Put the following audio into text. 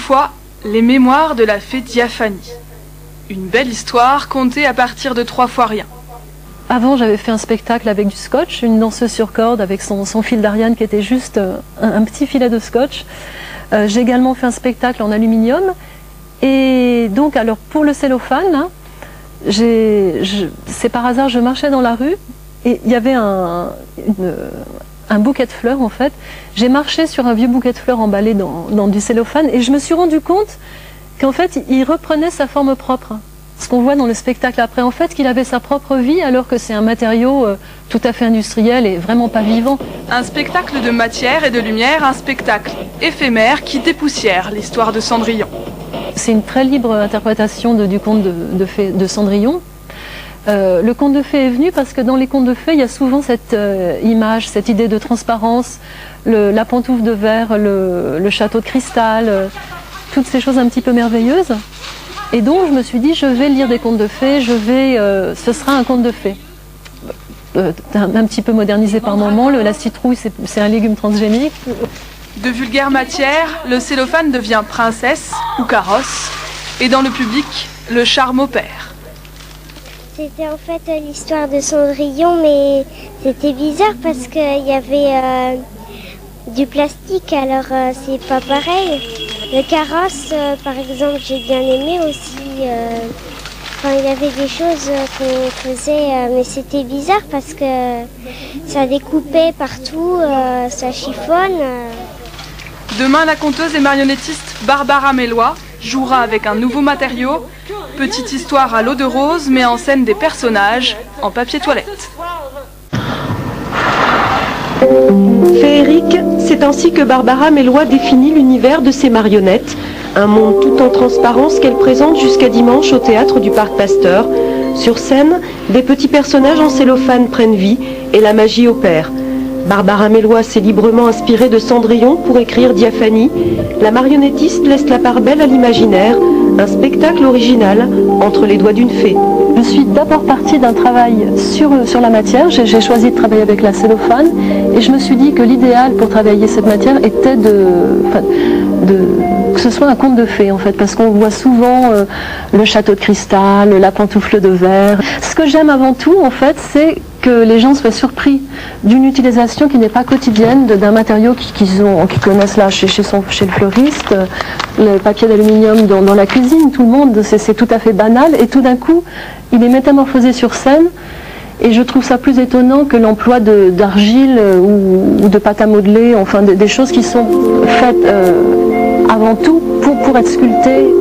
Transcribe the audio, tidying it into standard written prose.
fois, les mémoires de la fée Diaphanie. Une belle histoire contée à partir de 3 fois rien. Avant, j'avais fait un spectacle avec du scotch, une danseuse sur corde avec son fil d'Ariane qui était juste un petit filet de scotch. J'ai également fait un spectacle en aluminium. Et donc, alors pour le cellophane, hein, c'est par hasard, je marchais dans la rue et il y avait un bouquet de fleurs en fait. J'ai marché sur un vieux bouquet de fleurs emballé dans du cellophane et je me suis rendu compte qu'en fait, il reprenait sa forme propre. Ce qu'on voit dans le spectacle après, en fait, qu'il avait sa propre vie alors que c'est un matériau tout à fait industriel et vraiment pas vivant. Un spectacle de matière et de lumière, un spectacle éphémère qui dépoussière l'histoire de Cendrillon. C'est une très libre interprétation du conte de Cendrillon. Le conte de fées est venu parce que dans les contes de fées, il y a souvent cette image, cette idée de transparence, la pantoufle de verre, le château de cristal, toutes ces choses un petit peu merveilleuses. Et donc je me suis dit, je vais lire des contes de fées, ce sera un conte de fées. Un petit peu modernisé par moments, la citrouille c'est un légume transgénique. De vulgaire matière, le cellophane devient princesse ou carrosse, et dans le public, le charme opère. C'était en fait l'histoire de Cendrillon, mais c'était bizarre parce qu'il y avait du plastique, alors c'est pas pareil. Le carrosse, par exemple, j'ai bien aimé aussi. Quand il y avait des choses qu'on faisait, mais c'était bizarre parce que ça découpait partout, ça chiffonne. Demain, la conteuse et marionnettiste Barbara Mélois jouera avec un nouveau matériau. Petite histoire à l'eau de rose met en scène des personnages en papier toilette. Féerique, c'est ainsi que Barbara Mélois définit l'univers de ses marionnettes, un monde tout en transparence qu'elle présente jusqu'à dimanche au théâtre du Parc Pasteur. Sur scène, des petits personnages en cellophane prennent vie et la magie opère. Barbara Mélois s'est librement inspirée de Cendrillon pour écrire Diaphanie. La marionnettiste laisse la part belle à l'imaginaire, un spectacle original entre les doigts d'une fée. Je suis d'abord partie d'un travail sur la matière. J'ai choisi de travailler avec la cellophane et je me suis dit que l'idéal pour travailler cette matière était que ce soit un conte de fées en fait, parce qu'on voit souvent le château de cristal, la pantoufle de verre. Ce que j'aime avant tout en fait, c'est que les gens soient surpris d'une utilisation qui n'est pas quotidienne d'un matériau qu'ils connaissent là chez le fleuriste, le papier d'aluminium dans la cuisine, tout le monde, c'est tout à fait banal et tout d'un coup il est métamorphosé sur scène et je trouve ça plus étonnant que l'emploi d'argile ou de pâte à modeler, enfin des choses qui sont faites avant tout pour être sculptées.